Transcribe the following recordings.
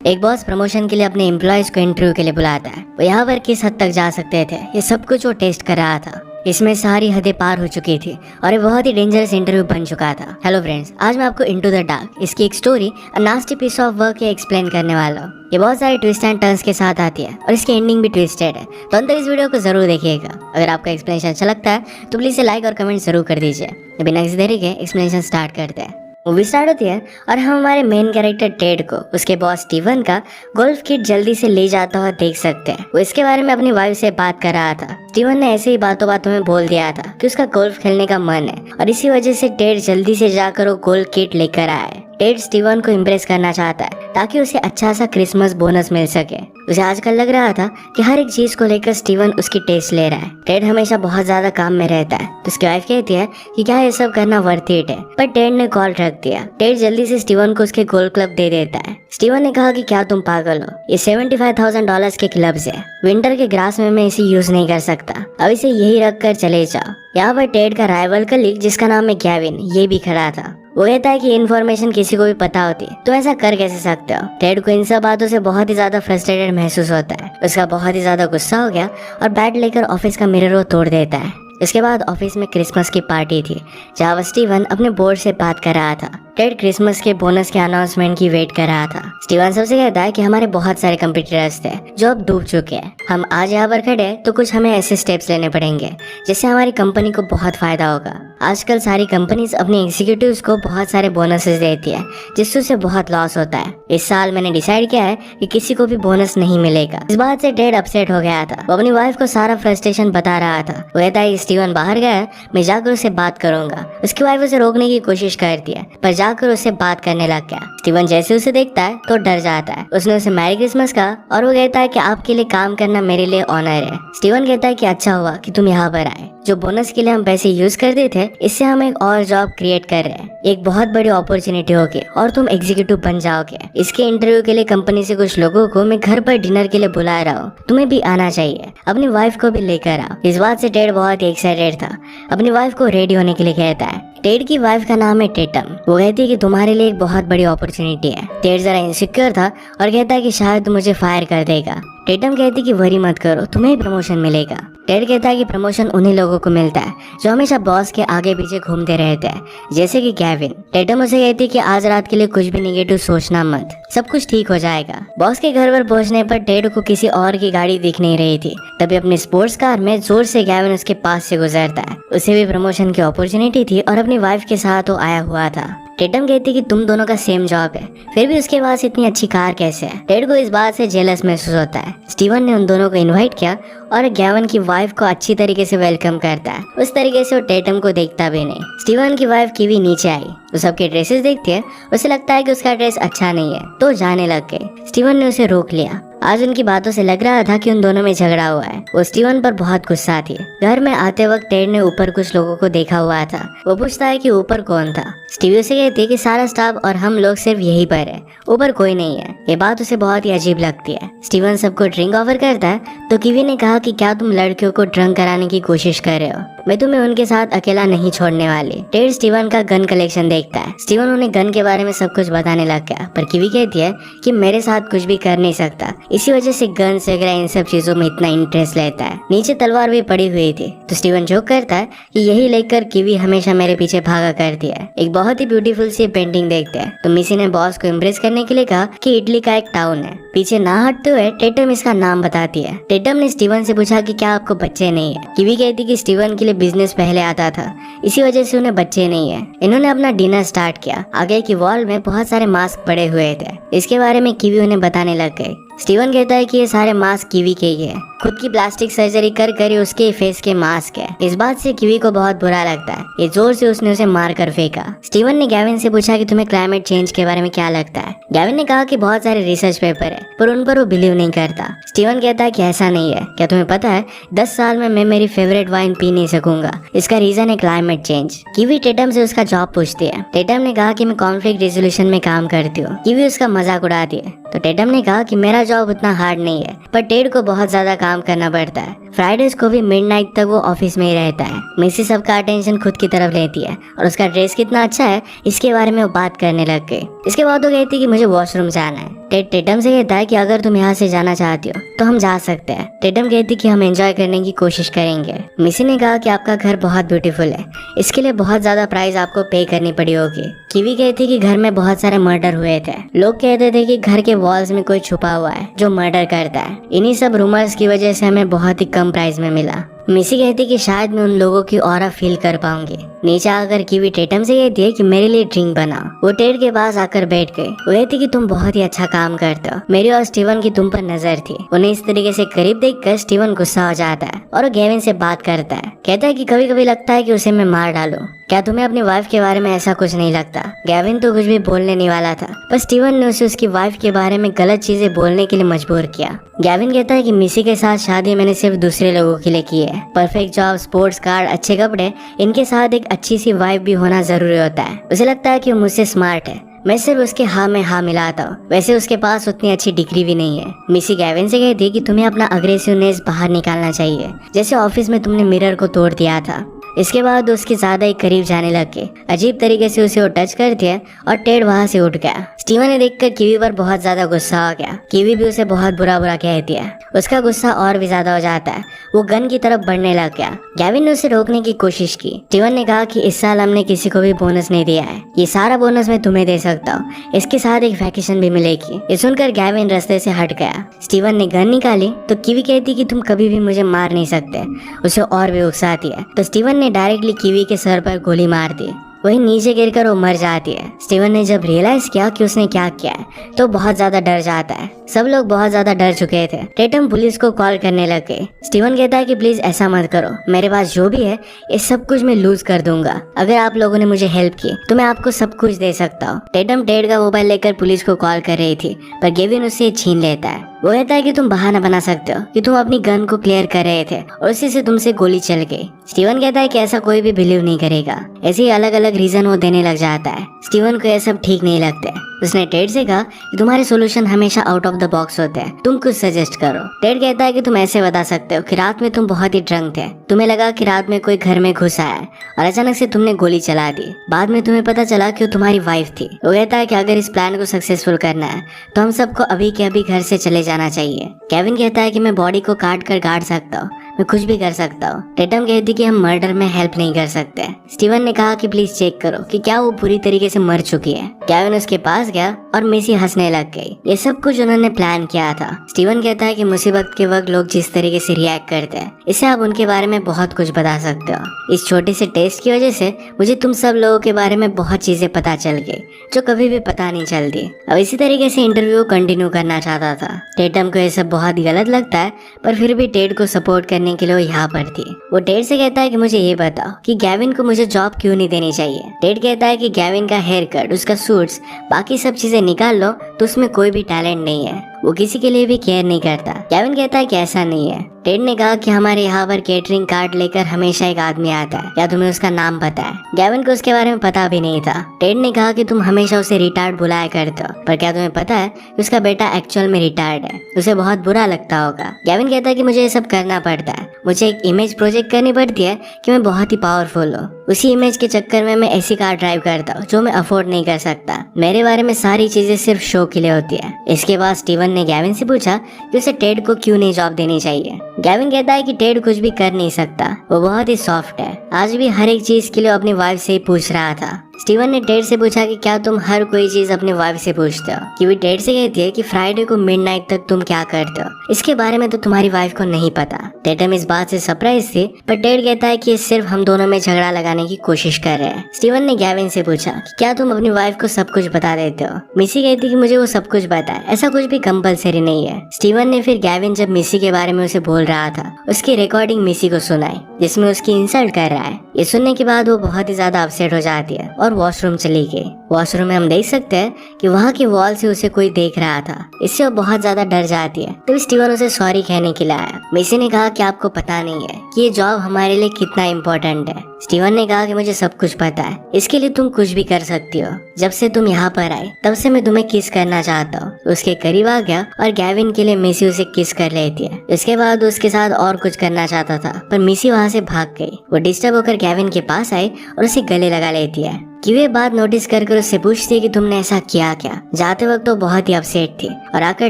एक boss promotion के लिए अपने एम्प्लॉयज को इंटरव्यू के लिए बुलाता है। वो यहाँ पर किस हद तक जा सकते थे ये सब कुछ वो टेस्ट कर रहा था। इसमें सारी हदें पार हो चुकी थी और ये बहुत ही डेंजरस इंटरव्यू बन चुका था। हेलो फ्रेंड्स, आज मैं आपको इनटू द डार्क इसकी एक story nasty piece of work explain करने वाला हूँ। ये बहुत सारे ट्विस्ट एंड टर्न्स के साथ आती है और इसकी एंडिंग भी ट्विस्टेड है, तो अंदर इस वीडियो को जरूर देखिएगा। अगर आपका एक्सप्लेनेशन अच्छा लगता है तो प्लीज लाइक और कमेंट जरूर कर दीजिए। बिना किसी देरी के एक्सप्लेनेशन स्टार्ट करते हैं। मूवी स्टार्ट होती है और हम हमारे मेन कैरेक्टर टेड को उसके बॉस स्टीवन का गोल्फ किट जल्दी से ले जाता हुआ देख सकते हैं। वो इसके बारे में अपनी वाइफ से बात कर रहा था। स्टीवन ने ऐसे ही बातों बातों में बोल दिया था कि उसका गोल्फ खेलने का मन है और इसी वजह से टेड जल्दी से जाकर वो गोल्फ किट लेकर आए। टेड स्टीवन को इम्प्रेस करना चाहता है ताकि उसे अच्छा सा क्रिसमस बोनस मिल सके। उसे आजकल लग रहा था कि हर एक चीज को लेकर स्टीवन उसकी टेस्ट ले रहा है। टेड हमेशा बहुत ज्यादा काम में रहता है, तो उसकी वाइफ कहती है कि क्या ये सब करना वर्थ इट है, पर टेड ने कॉल रख दिया। टेड जल्दी से स्टीवन को उसके गोल्फ क्लब दे देता है। स्टीवन ने कहा कि क्या तुम पागल हो, ये $75,000 के क्लब्स है, विंटर के ग्रास में मैं इसे यूज नहीं कर सकता, अब इसे यही रख कर चले जाओ। यहाँ पर टेड का राइवल कलीग जिसका नाम है केविन ये भी खड़ा था। वो कहता है कि इन्फॉर्मेशन किसी को भी पता होती तो ऐसा कर कैसे सकते हो। टेड को इन सब बातों से बहुत ही ज्यादा फ्रस्ट्रेटेड महसूस होता है। उसका बहुत ही ज्यादा गुस्सा हो गया और बैट लेकर ऑफिस का मिरर वो तोड़ देता है। इसके बाद ऑफिस में क्रिसमस की पार्टी थी जहाँ वो स्टीवन अपने बोर्ड से बात कर रहा था। टेड क्रिसमस के बोनस के अनाउंसमेंट की वेट कर रहा था। स्टीवन सबसे कहता है कि हमारे बहुत सारे कंपटीटर्स थे जो अब डूब चुके हैं। हम आज यहाँ पर खड़े हैं तो कुछ हमें ऐसे स्टेप्स लेने पड़ेंगे जिससे हमारी कंपनी को बहुत फायदा होगा। आजकल सारी कंपनीज अपने एग्जीक्यूटिव्स को बहुत सारे बोनसेस देती है जिससे उसे बहुत लॉस होता है। इस साल मैंने डिसाइड किया है कि किसी को भी बोनस नहीं मिलेगा। इस बात से टेड अपसेट हो गया था। वो अपनी वाइफ को सारा फ्रस्ट्रेशन बता रहा था। वो कहता है स्टीवन बाहर गया है, मैं जाकर उससे बात करूंगा। उसकी वाइफ उसे रोकने की कोशिश करती है पर जाकर उससे बात करने लग गया। स्टीवन जैसे उसे देखता है तो डर जाता है। उसने उसे मैरी क्रिसमस कहा और वो कहता है कि आपके लिए काम करना मेरे लिए ऑनर है। स्टीवन कहता है कि अच्छा हुआ कि तुम यहाँ पर आए। जो बोनस के लिए हम पैसे यूज करते थे इससे हम एक और जॉब क्रिएट कर रहे हैं। एक बहुत बड़ी अपॉर्चुनिटी होगी और तुम एग्जीक्यूटिव बन जाओगे। इसके इंटरव्यू के लिए कंपनी से कुछ लोगों को मैं घर पर डिनर के लिए बुला रहा हूँ, तुम्हें भी आना चाहिए। अपनी वाइफ को भी लेकर आओ। इस बात से टेड बहुत ही एक्साइटेड था। अपनी वाइफ को रेडी होने के लिए कहता है। टेड की वाइफ का नाम है टेटम। वो कहती है कि तुम्हारे लिए एक बहुत बड़ी अपॉर्चुनिटी है। टेड जरा इनसिक्योर था और कहता है कि शायद तुम मुझे फायर कर देगा। टेटम कहती कि वरी मत करो, तुम्हें ही प्रमोशन मिलेगा। टेड कहता है कि प्रमोशन उन्हीं लोगों को मिलता है जो हमेशा बॉस के आगे पीछे घूमते रहते हैं, जैसे कि केविन। टेटम उसे कहती है कि आज रात के लिए कुछ भी नेगेटिव सोचना मत, सब कुछ ठीक हो जाएगा। बॉस के घर पर पहुंचने पर टेड को किसी और की गाड़ी दिख नहीं रही थी। तभी अपनी स्पोर्ट्स कार में जोर से केविन उसके पास से गुजरता है। उसे भी प्रमोशन की अपॉर्चुनिटी थी और अपनी वाइफ के साथ वो आया हुआ था। टेटम कहती कि तुम दोनों का सेम जॉब है, फिर भी उसके पास इतनी अच्छी कार कैसे है। टेड को इस बात से जेलस महसूस होता है। स्टीवन ने उन दोनों को इनवाइट किया और गैवन की वाइफ को अच्छी तरीके से वेलकम करता है। उस तरीके से वो टेटम को देखता भी नहीं। स्टीवन की वाइफ कीवी नीचे आई। वो सबके ड्रेसेस देखती है। उसे लगता है कि उसका ड्रेस अच्छा नहीं है तो जाने लग गई। स्टीवन ने उसे रोक लिया। आज उनकी बातों से लग रहा था कि उन दोनों में झगड़ा हुआ है। वो स्टीवन पर बहुत गुस्सा थी। घर में आते वक्त टेड ने ऊपर कुछ लोगों को देखा हुआ था। वो पूछता है कि ऊपर कौन था। स्टीवी उसे कहती है कि सारा स्टाफ और हम लोग सिर्फ यहीं पर है, ऊपर कोई नहीं है। ये बात उसे बहुत ही अजीब लगती है। स्टीवन सबको ड्रिंक ऑफर करता है तो कीवी ने कहा कि क्या तुम लड़कियों को ड्रंक कराने की कोशिश कर रहे हो, मैं तुम्हें उनके साथ अकेला नहीं छोड़ने वाली। टेड स्टीवन का गन कलेक्शन देखता है। स्टीवन उन्हें गन के बारे में सब कुछ बताने लग गया पर कीवी कहती है कि मेरे साथ कुछ भी कर नहीं सकता, इसी वजह से गन वगैरह इन सब चीजों में इतना इंटरेस्ट लेता है। नीचे तलवार भी पड़ी हुई थी तो स्टीवन जोक करता है कि यही लेकर कीवी हमेशा मेरे पीछे भागा करती है। एक बहुत ही ब्यूटीफुल सी पेंटिंग देखते हैं तो मिसी ने बॉस को इम्प्रेस करने के लिए कहा कि इटली का एक टाउन है। पीछे ना हटते हुए टेटम इसका नाम बताती है। टेटम ने स्टीवन से पूछा कि क्या आपको बच्चे नहीं है। कीवी कहती कि स्टीवन के लिए बिजनेस पहले आता था, इसी वजह से उन्हें बच्चे नहीं है। इन्होंने अपना डिनर स्टार्ट किया। आगे की वॉल में बहुत सारे मास्क पड़े हुए थे। इसके बारे में कीवी उन्हें बताने लग गई। स्टीवन कहता है कि ये सारे मास्क कीवी के ही है, खुद की प्लास्टिक सर्जरी कर कर उसके फेस के मास्क है। इस बात से कीवी को बहुत बुरा लगता है। ये जोर से उसने उसे मार कर फेंका। स्टीवन ने गैविन से पूछा कि तुम्हें क्लाइमेट चेंज के बारे में क्या लगता है। गैविन ने कहा कि बहुत सारे रिसर्च पेपर है पर उन पर वो बिलीव नहीं करता। स्टीवन कहता है कि ऐसा नहीं है, क्या तुम्हें पता है 10 साल में मैं मेरी फेवरेट वाइन पी नहीं सकूंगा, इसका रीजन है क्लाइमेट चेंज। कीवी टेटम से उसका जॉब पूछती है। टेटम ने कहा कि मैं कॉन्फ्लिक्ट रेजोल्यूशन में काम करती हूँ। कीवी उसका मजाक उड़ाती है तो टेटम ने कहा कि मेरा जॉब उतना हार्ड नहीं है पर टेड को बहुत ज्यादा काम करना पड़ता है फ्राइडेज को भी मिडनाइट तक वो ऑफिस में ही रहता है। मिसी सबका अटेंशन खुद की तरफ लेती है और उसका ड्रेस कितना अच्छा है इसके बारे में वो बात करने लग गई। इसके बाद वो कहती कि मुझे वॉशरूम जाना है। टेड टेटम से कहता है कि अगर तुम यहाँ से जाना चाहती हो तो हम जा सकते हैं। टेटम कहती कि हम एंजॉय करने की कोशिश करेंगे। मिसी ने कहा कि आपका घर बहुत ब्यूटीफुल है, इसके लिए बहुत ज्यादा प्राइस आपको पे करनी पड़ी होगी। कीवी कहती कि घर में बहुत सारे मर्डर हुए थे। लोग कहते थे कि घर के वॉल्स में कोई छुपा हुआ है जो मर्डर करता है। इन्हीं सब रूमर्स की वजह से हमें बहुत ही कम प्राइस में मिला। मिसी कहती कि शायद मैं उन लोगों की ऑरा फील कर पाऊंगी। नीचे आकर कीवी टेटम से कहती है कि मेरे लिए ड्रिंक बना। वो टेड के पास आकर बैठ गई। वो कहती कि तुम बहुत ही अच्छा काम करते हो, मेरी और स्टीवन की तुम पर नजर थी। उन्हें इस तरीके से करीब देखकर स्टीवन गुस्सा हो जाता है और वो गेविन से बात करता है। कहता है कि कभी कभी लगता है कि उसे मैं मार डालूं। क्या तुम्हें अपनी वाइफ के बारे में ऐसा कुछ नहीं लगता? गेविन तो कुछ भी बोलने नहीं वाला था, पर स्टीवन ने उसे उसकी वाइफ के बारे में गलत चीजें बोलने के लिए मजबूर किया। गेविन कहता है कि मिसी के साथ शादी मैंने सिर्फ दूसरे लोगों के लिए की है। परफेक्ट जॉब, स्पोर्ट्स कार, अच्छे कपड़े, इनके साथ एक अच्छी सी वाइफ भी होना जरूरी होता है। उसे लगता है कि वो मुझसे स्मार्ट है, मैं सिर्फ उसके हाँ में हाँ मिलाता हूँ। वैसे उसके पास उतनी अच्छी डिग्री भी नहीं है। मिसी गेविन से कहती है कि तुम्हें अपना अग्रेसिवनेस बाहर निकालना चाहिए, जैसे ऑफिस में तुमने मिरर को तोड़ दिया था। इसके बाद उसके ज्यादा ही करीब जाने लग गए। अजीब तरीके से उसे वो टच करती है और टेड वहां से उठ गया। स्टीवन ने देखकर कीवी पर बहुत ज्यादा गुस्सा हो गया। कीवी भी उसे बहुत बुरा कहती है। उसका गुस्सा और भी ज्यादा हो जाता है। वो गन की तरफ बढ़ने लग गया। गेविन ने उसे रोकने की कोशिश की। स्टीवन ने कहा कि इस साल हमने किसी को भी बोनस नहीं दिया है, ये सारा बोनस मैं तुम्हें दे सकता हूँ, इसके साथ एक वैकेशन भी मिलेगी। ये सुनकर गेविन रास्ते से हट गया। स्टीवन ने गन निकाली तो कीवी कहती कि तुम कभी भी मुझे मार नहीं सकते। उसे और भी उकसाती है तो स्टीवन ने डायरेक्टली कीवी के सर पर गोली मार दी। वही नीचे गिरकर वो मर जाती है। स्टीवन ने जब रियलाइज किया कि उसने क्या किया है तो बहुत ज्यादा डर जाता है। सब लोग बहुत ज्यादा डर चुके थे। टेटम पुलिस को कॉल करने लग गए। स्टीवन कहता है कि प्लीज ऐसा मत करो, मेरे पास जो भी है ये सब कुछ मैं लूज कर दूंगा। अगर आप लोगों ने मुझे हेल्प की तो मैं आपको सब कुछ दे सकता हूँ। टेटम टेड का मोबाइल लेकर पुलिस को कॉल कर रही थी, पर गेविन उससे छीन लेता है। वो कहता है कि तुम बहाना बना सकते हो कि तुम अपनी गन को क्लियर कर रहे थे और उसी से तुमसे गोली चल गई। स्टीवन कहता है कि ऐसा कोई भी बिलीव नहीं करेगा। ऐसे ही अलग अलग रीजन वो देने लग जाता है। स्टीवन को ये सब ठीक नहीं लगते। उसने टेड से कहा कि तुम्हारे सॉल्यूशन हमेशा आउट ऑफ द बॉक्स होते हैं, तुम कुछ सजेस्ट करो। टेड कहता है कि तुम ऐसे बता सकते हो कि रात में तुम बहुत ही ड्रंक थे, तुम्हें लगा कि रात में कोई घर में घुस आया और अचानक से तुमने गोली चला दी। बाद में तुम्हें पता चला कि वो तुम्हारी वाइफ थी। वो कहता है कि अगर इस प्लान को सक्सेसफुल करना है तो हम सबको अभी के अभी घर से चले जाना चाहिए। केविन कहता है कि मैं बॉडी को काट कर गाड़ सकता हूँ, मैं कुछ भी कर सकता हूँ। टेटम कहती कि हम मर्डर में हेल्प नहीं कर सकते। स्टीवन ने कहा कि प्लीज चेक करो कि क्या वो पूरी तरीके से मर चुकी है। केविन उसके पास गया और मिसी हंसने लग गई। ये सब कुछ उन्होंने प्लान किया था। स्टीवन कहता है कि मुसीबत के वक्त लोग जिस तरीके से रिएक्ट करते हैं, इससे आप उनके बारे में बहुत कुछ बता सकते हो। इस छोटे से टेस्ट की वजह से मुझे तुम सब लोगों के बारे में बहुत चीजें पता चल गई जो कभी भी पता नहीं चलती। अब इसी तरीके से इंटरव्यू कंटिन्यू करना चाहता था। टेटम को ये सब बहुत गलत लगता है, पर फिर भी टेड को सपोर्ट करने के लिए वो यहाँ पर थी। वो टेड से कहता है कि मुझे ये बताओ कि गेविन को मुझे जॉब क्यों नहीं देनी चाहिए। टेड कहता है कि गेविन का हेयर कट, उसका सूट्स, बाकी सब चीजें निकाल लो तो उसमें कोई भी टैलेंट नहीं है, वो किसी के लिए भी केयर नहीं करता। केविन कहता है कि ऐसा नहीं है। टेड ने कहा कि हमारे यहाँ पर केटरिंग कार्ड लेकर हमेशा एक आदमी आता है, क्या तुम्हें उसका नाम पता है? गेविन को उसके बारे में पता भी नहीं था। टेड ने कहा कि तुम हमेशा उसे रिटायर्ड बुलाया करते हो, पर क्या तुम्हें पता है कि उसका बेटा एक्चुअल में रिटायर्ड है? उसे बहुत बुरा लगता होगा। गेविन कहता है कि मुझे ये सब करना पड़ता है, मुझे एक इमेज प्रोजेक्ट करनी पड़ती है कि मैं बहुत ही पावरफुल हूँ। उसी इमेज के चक्कर में मैं ऐसी कार ड्राइव करता हूँ जो मैं अफोर्ड नहीं कर सकता। मेरे बारे में सारी चीजें सिर्फ शो के लिए होती है। इसके बाद स्टीवन ने गेविन से पूछा कि उसे टेड को क्यों नहीं जॉब देनी चाहिए। गेविन कहता है कि टेड कुछ भी कर नहीं सकता, वो बहुत ही सॉफ्ट है, आज भी हर एक चीज के लिए अपनी वाइफ से ही पूछ रहा था। स्टीवन ने टेड से पूछा कि क्या तुम हर कोई चीज अपनी वाइफ से पूछते हो? कीवी टेड से कहती है कि फ्राइडे को मिडनाइट तक तुम क्या करते हो, इसके बारे में तो तुम्हारी वाइफ को नहीं पता। टेटम इस बात से सरप्राइज थी, पर टेड कहता है कि सिर्फ हम दोनों में झगड़ा लगाने की कोशिश कर रहे हैं। स्टीवन ने गेविन से पूछा कि क्या तुम अपनी वाइफ को सब कुछ बता देते हो? मिसी कहती कि मुझे वो सब कुछ पता है, ऐसा कुछ भी कंपलसरी नहीं है। स्टीवन ने फिर गेविन जब मिसी के बारे में उसे बोल रहा था उसकी रिकॉर्डिंग मिसी को सुनाई, जिसमें उसकी इंसल्ट कर रहा है। ये सुनने के बाद वो बहुत ही ज्यादा अपसेट हो जाती है और और वॉशरूम चली गई। वॉशरूम में हम देख सकते हैं कि वहाँ की वॉल से उसे कोई देख रहा था। इससे वो बहुत ज्यादा डर जाती है। तो स्टीवन उसे सॉरी कहने के लिए आया। मिसी ने कहा कि आपको पता नहीं है कि ये जॉब हमारे लिए कितना इम्पोर्टेंट है। स्टीवन ने कहा कि मुझे सब कुछ पता है, इसके लिए तुम कुछ भी कर सकती हो। जब से तुम यहाँ पर आए तब से मैं तुम्हें किस करना चाहता हूँ। उसके करीब आ गया और गैविन के लिए मिसी उसे किस कर लेती है। इसके बाद उसके साथ और कुछ करना चाहता था, पर मिसी वहाँ से भाग गई। वो डिस्टर्ब होकर गैविन के पास आई और उसे गले लगा लेती है। कि वे बात नोटिस कर उससे पूछती है कि तुमने ऐसा किया क्या। जाते वक्त तो बहुत ही अपसेट थी और आकर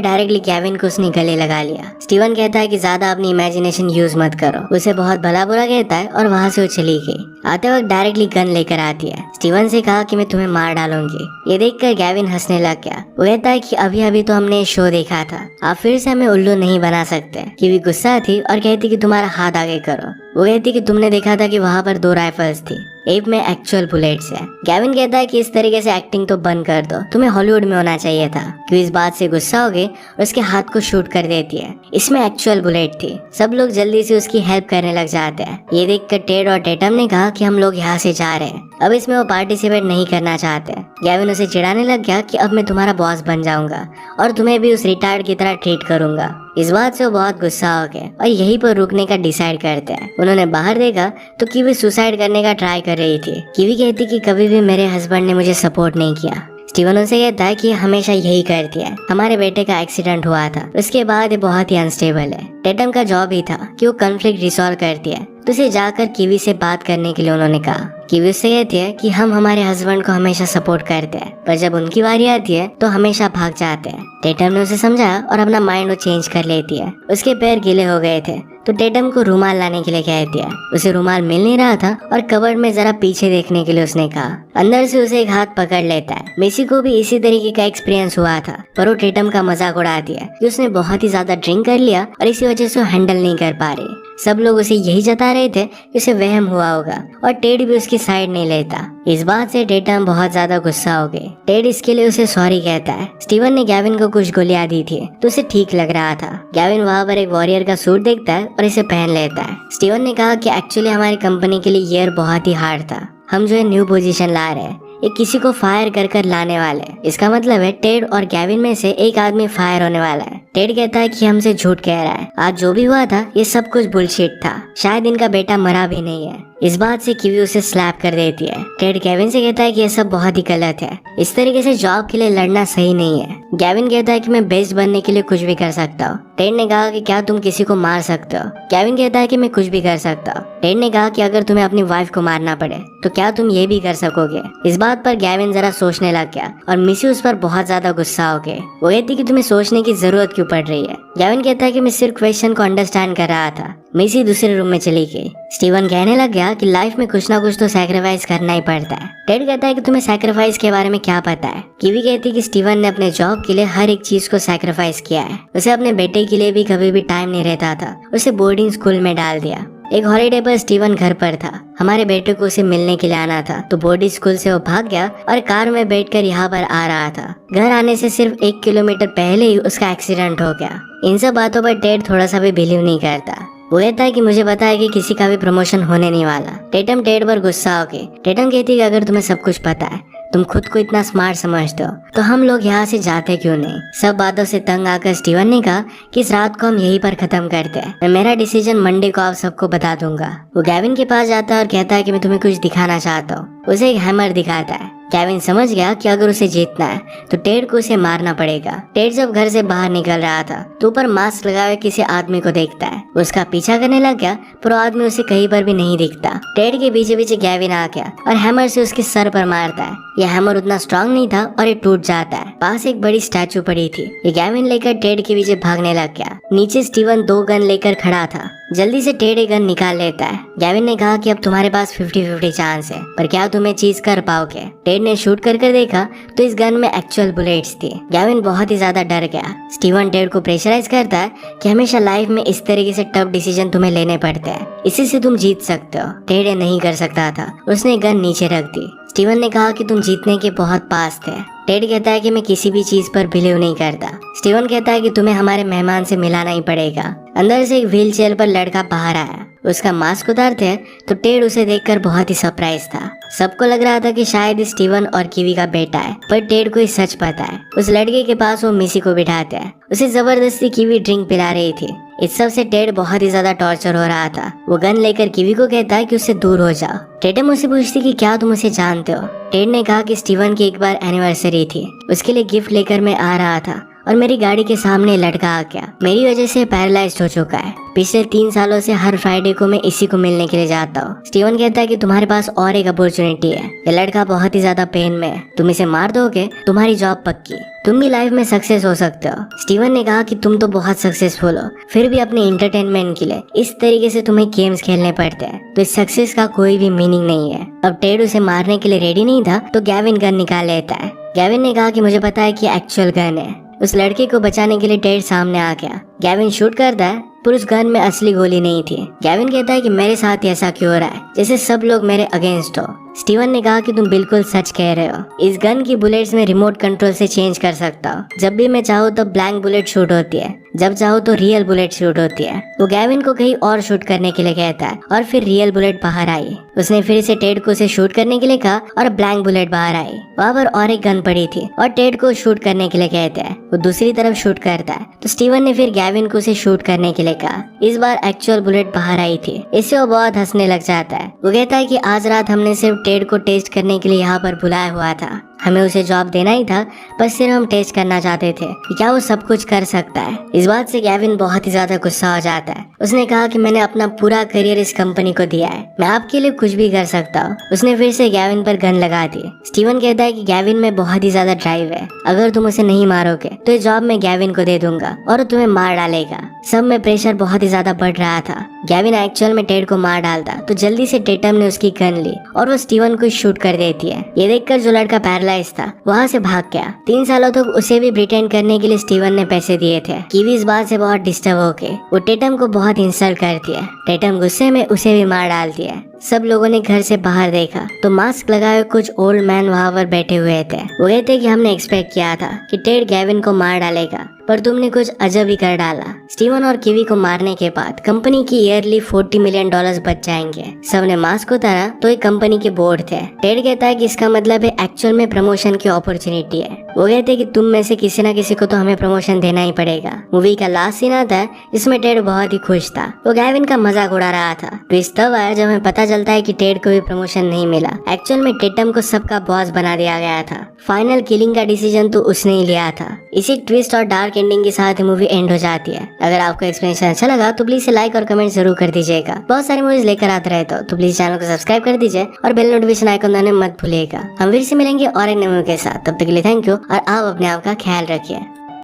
डायरेक्टली गैविन को उसने गले लगा लिया। स्टीवन कहता है कि ज्यादा अपनी इमेजिनेशन यूज मत करो। उसे बहुत भला बुरा कहता है और वहाँ से वो चली गई। आते वक्त डायरेक्टली गन लेकर आती है। स्टीवन से कहा कि मैं तुम्हें मार डालूंगी। ये देखकर गैविन हंसने लग गया। वो कहता है कि अभी अभी तो हमने शो देखा था, आप फिर से हमें उल्लू नहीं बना सकते। कीवी गुस्सा थी और कहती कि तुम्हारा हाथ आगे करो। वो कहती कि तुमने देखा था कि वहाँ पर 2 राइफल्स थी, एक में एक्चुअल बुलेट्स है। गैविन कहता है कि इस तरीके से एक्टिंग तो बंद कर दो, तुम्हें हॉलीवुड में होना चाहिए था। क्यों इस बात से गुस्सा हो गई और उसके हाथ को शूट कर देती है। इसमें एक्चुअल बुलेट थी। सब लोग जल्दी से उसकी हेल्प करने लग जाते हैं। ये देखकर टेड और टेटम ने कहा कि हम लोग यहाँ से जा रहे हैं, अब इसमें वो पार्टिसिपेट नहीं करना चाहते। गैविन उसे चिढ़ाने लग गया कि अब मैं तुम्हारा बॉस बन जाऊंगा और तुम्हें भी उस रिटायर्ड की तरह ट्रीट करूंगा। इस बात से वो बहुत गुस्सा हो गए और यहीं पर रुकने का डिसाइड करते हैं। उन्होंने बाहर देखा तो कीवी सुसाइड करने का ट्राई कर रही थी। कीवी कहती कि कभी भी मेरे हस्बैंड ने मुझे सपोर्ट नहीं किया। स्टीवन उनसे कहता है कि हमेशा यही करती है, हमारे बेटे का एक्सीडेंट हुआ था, उसके बाद ये बहुत ही अनस्टेबल है। टेटम का जॉब ही था कि वो कॉन्फ्लिक्ट रिसॉल्व करती है। तो उसे जाकर कीवी से बात करने के लिए उन्होंने कहा। कीवी उससे कहती है कि हम हमारे हस्बैंड को हमेशा सपोर्ट करते हैं, पर जब उनकी बारी आती है तो हमेशा भाग जाते हैं। टेटम ने उसे समझाया और अपना माइंड वो चेंज कर लेती है। उसके पैर गीले हो गए थे तो टेटम को रुमाल लाने के लिए कहती है। उसे रुमाल मिल नहीं रहा था और कबर्ड में जरा पीछे देखने के लिए उसने कहा। अंदर से उसे एक हाथ पकड़ लेता है। मिसी को भी इसी तरीके का एक्सपीरियंस हुआ था, पर वो टेटम का मजाक उड़ाती है कि उसने बहुत ही ज्यादा ड्रिंक कर लिया और इसी वजह से वो हैंडल नहीं कर पा रही। सब लोग उसे यही जता रहे थे कि उसे वहम हुआ होगा और टेड भी उसकी साइड नहीं लेता। इस बात से टेटम बहुत ज्यादा गुस्सा हो गए। टेड इसके लिए उसे सॉरी कहता है। स्टीवन ने गैविन को कुछ गोलियां दी थी तो उसे ठीक लग रहा था। गैविन वहाँ पर एक वॉरियर का सूट देखता है और इसे पहन लेता है। स्टीवन ने कहा कि एक्चुअली हमारी कंपनी के लिए ईयर बहुत ही हार्ड था, हम जो है न्यू पोजीशन ला रहे हैं, ये किसी को फायर कर कर लाने वाले। इसका मतलब है टेड और गैविन में से एक आदमी फायर होने वाला है। टेड कहता है कि हमसे झूठ कह रहा है, आज जो भी हुआ था ये सब कुछ बुलशिट था, शायद इनका बेटा मरा भी नहीं है। इस बात से कीवी उसे स्लैप कर देती है। टेड गैविन से कहता है कि ये सब बहुत ही गलत है, इस तरीके से जॉब के लिए लड़ना सही नहीं है। गैविन कहता है कि मैं बेस्ट बनने के लिए कुछ भी कर सकता हूँ। टेड ने कहा कि क्या तुम किसी को मार सकते हो। गैविन कहता है कि मैं कुछ भी कर सकता हूँ। टेड ने कहा कि अगर तुम्हें अपनी वाइफ को मारना पड़े तो क्या तुम ये भी कर सकोगे। इस बात पर गैविन जरा सोचने लग गया और मिसी उस पर बहुत ज्यादा गुस्सा हो गए। वो कहती कि तुम्हें सोचने की जरूरत क्यों पड़ रही है। गैविन कहता है कि मैं सिर्फ क्वेश्चन को अंडरस्टैंड कर रहा था। मिसी दूसरे रूम में चली गई। स्टीवन कहने लग गया कि लाइफ में कुछ ना कुछ तो सैक्रिफाइस करना ही पड़ता है। टेड कहता है कि तुम्हें सैक्रिफाइस के बारे में क्या पता है। कीवी कहती है कि स्टीवन ने अपने जॉब के लिए हर एक चीज को सैक्रिफाइस किया है। उसे अपने बेटे के लिए भी कभी भी टाइम नहीं रहता था, उसे बोर्डिंग स्कूल में डाल दिया। एक हॉलीडे पर स्टीवन घर पर था। हमारे बेटे को उसे मिलने के लिए आना था तो बोर्डिंग स्कूल से वो भाग गया और कार में बैठकर यहाँ पर आ रहा था। घर आने से सिर्फ 1 किलोमीटर पहले ही उसका एक्सीडेंट हो गया। इन सब बातों पर टेड थोड़ा सा भी बिलीव नहीं करता। वो कहता है कि मुझे पता है कि किसी का भी प्रमोशन होने नहीं वाला। टेटम टेड पर गुस्सा हो गई। टेटम कहती है कि अगर तुम्हें सब कुछ पता है, तुम खुद को इतना स्मार्ट समझते हो, तो हम लोग यहाँ से जाते क्यों नहीं। सब बातों से तंग आकर स्टीवन ने कहा कि इस रात को हम यहीं पर खत्म करते हैं, मैं मेरा डिसीजन मंडे को आप सबको बता दूंगा। वो गैविन के पास जाता है और कहता है कि मैं तुम्हें कुछ दिखाना चाहता हूँ। उसे एक हैमर दिखाता है। गैविन समझ गया कि अगर उसे जीतना है तो टेड को उसे मारना पड़ेगा। टेड जब घर से बाहर निकल रहा था तो ऊपर मास्क लगाए हुए किसी आदमी को देखता है। उसका पीछा करने लग गया पर वो आदमी उसे कहीं पर भी नहीं दिखता। टेड के पीछे पीछे गैविन आ गया और हैमर से उसके सर पर मारता है। यह हैमर उतना स्ट्रांग नहीं था और ये टूट जाता है। पास एक बड़ी स्टैचू पड़ी थी। ये गैविन लेकर टेड के पीछे भागने लग गया। नीचे स्टीवन 2 गन लेकर खड़ा था। जल्दी से टेड एक गन निकाल लेता है। गैविन ने कहा कि अब तुम्हारे पास 50-50 चांस है, पर क्या तुम ये चीज कर पाओगे। टेड ने शूट कर देखा तो इस गन में एक्चुअल बुलेट्स थी। गैविन बहुत ही ज्यादा डर गया। स्टीवन टेड को प्रेशराइज करता है कि हमेशा लाइफ में इस तरीके से टफ डिसीजन तुम्हें लेने पड़ते हैं, इसी से तुम जीत सकते हो। टेड ये नहीं कर सकता था। उसने गन नीचे रख दी। स्टीवन ने कहा कि तुम जीतने के बहुत पास थे। टेड कहता है कि मैं किसी भी चीज पर बिलीव नहीं करता। स्टीवन कहता है कि तुम्हें हमारे मेहमान से मिलाना ही पड़ेगा। अंदर से एक व्हील चेयर पर लड़का बाहर आया। उसका मास्क उतारते हैं तो टेड उसे देखकर बहुत ही सरप्राइज था। सबको लग रहा था कि शायद स्टीवन और कीवी का बेटा है, पर टेड को सच पता है। उस लड़के के पास वो मिसी को बिठाते हैं। उसे जबरदस्ती कीवी ड्रिंक पिला रही थी। इस सब से टेड बहुत ही ज्यादा टॉर्चर हो रहा था। वो गन लेकर कीवी को कहता है कि उससे दूर हो जाओ। टेटम उससे पूछती कि क्या तुम उसे जानते हो। टेड ने कहा कि स्टीवन की एक बार एनिवर्सरी थी, उसके लिए गिफ्ट लेकर मैं आ रहा था और मेरी गाड़ी के सामने लड़का आ गया। मेरी वजह से पैरालाइज्ड हो चुका है। पिछले 3 सालों से हर फ्राइडे को मैं इसी को मिलने के लिए जाता हूँ। स्टीवन कहता है कि तुम्हारे पास और एक अपॉर्चुनिटी है। ये लड़का बहुत ही ज्यादा पेन में है, तुम इसे मार दोगे तुम्हारी जॉब पक्की, तुम भी लाइफ में सक्सेस हो सकते हो। स्टीवन ने कहा कि तुम तो बहुत सक्सेसफुल हो, फिर भी अपने एंटरटेनमेंट के लिए इस तरीके से तुम्हें गेम्स खेलने पड़ते हैं, तो इस सक्सेस का कोई भी मीनिंग नहीं है। अब टेड उसे मारने के लिए रेडी नहीं था तो गैविन गन निकाल लेता है। गैविन ने कहा कि मुझे पता है कि एक्चुअल गन है। उस लड़के को बचाने के लिए टेड सामने आ गया। गैविन शूट करता है पर उस गन में असली गोली नहीं थी। गैविन कहता है कि मेरे साथ ऐसा क्यों हो रहा है, जैसे सब लोग मेरे अगेंस्ट हो। स्टीवन ने कहा कि तुम बिल्कुल सच कह रहे हो। इस गन की बुलेट्स में रिमोट कंट्रोल से चेंज कर सकता हूँ। जब भी मैं चाहूँ तो ब्लैंक बुलेट शूट होती है, जब चाहूँ तो रियल बुलेट शूट होती है। वो गैविन को कहीं और शूट करने के लिए कहता है और फिर रियल बुलेट बाहर आई। उसने फिर से टेड को उसे शूट करने के लिए कहा और ब्लैंक बुलेट बाहर आई। वहाँ पर और एक गन पड़ी थी और टेड को शूट करने के लिए कहते हैं। वो दूसरी तरफ शूट करता है तो स्टीवन ने फिर गैविन को उसे शूट करने के लिए कहा। इस बार एक्चुअल बुलेट बाहर आई थी। इससे वो बहुत हंसने लग जाता है। वो कहता है कि आज रात हमने सिर्फ टेड को टेस्ट करने के लिए यहाँ पर बुलाया हुआ था। हमें उसे जॉब देना ही था, बस सिर्फ हम टेस्ट करना चाहते थे कि क्या वो सब कुछ कर सकता है। इस बात से गैविन बहुत ही ज्यादा गुस्सा हो जाता है। उसने कहा कि मैंने अपना पूरा करियर इस कंपनी को दिया है, मैं आपके लिए कुछ भी कर सकता हूँ। उसने फिर से गैविन पर गन लगा दी। स्टीवन कहता है कि गैविन में बहुत ही ज्यादा ड्राइव है, अगर तुम उसे नहीं मारोगे तो ये जॉब मैं गैविन को दे दूंगा और तुम्हें मार डालेगा। सब में प्रेशर बहुत ही ज्यादा बढ़ रहा था। गैविन एक्चुअल में टेड को मार डालता तो जल्दी से टेटम ने उसकी गन ली और वो स्टीवन को शूट कर देती है। ये देखकर जो लड़का पैरालाइज था वहाँ से भाग गया। 3 सालों तक उसे भी प्रिटेंड करने के लिए स्टीवन ने पैसे दिए थे। कीवी इस बात से बहुत डिस्टर्ब होके वो टेटम को बहुत इंसल्ट करती है। टेटम गुस्से में उसे भी मार डालती है। सब लोगों ने घर से बाहर देखा तो मास्क लगाए कुछ ओल्ड मैन वहाँ पर बैठे हुए थे। वो कहते कि हमने एक्सपेक्ट किया था कि टेड गैविन को मार डालेगा, पर तुमने कुछ अजब ही कर डाला। स्टीवन और कीवी को मारने के बाद कंपनी की ईयरली $40 मिलियन बच जाएंगे। सबने मास्क उतारा तो एक कंपनी के बोर्ड थे। टेड कहता है कि इसका मतलब है एक्चुअल में प्रमोशन की अपॉर्चुनिटी है। वो कहते कि तुम में से किसी न किसी को तो हमें प्रमोशन देना ही पड़ेगा। मूवी का लास्ट सीन आता है जिसमें टेड बहुत ही खुश था। वो गैविन का मजाक उड़ा रहा था। ट्विस्ट तब आया जब हमें पता चलता है कि टेड को भी प्रमोशन नहीं मिला। एक्चुअल में टेटम को सबका बॉस बना दिया गया था। फाइनल किलिंग का डिसीजन तो उसने ही लिया था। इसी ट्विस्ट और डार्क एंडिंग के साथ मूवी एंड हो जाती है। अगर आपको एक्सप्लेनेशन अच्छा लगा तो प्लीज लाइक और कमेंट जरूर कर दीजिएगा। बहुत सारी मूवीज लेकर आते रहते हो तो प्लीज चैनल को सब्सक्राइब कर दीजिए और बेल नोटिफिकेशन आइकन दबाना मत भूलिएगा। हम फिर से मिलेंगे और एक नई मूवी के साथ। तब तक के लिए थैंक यू और आप अपने आप का ख्याल रखिए।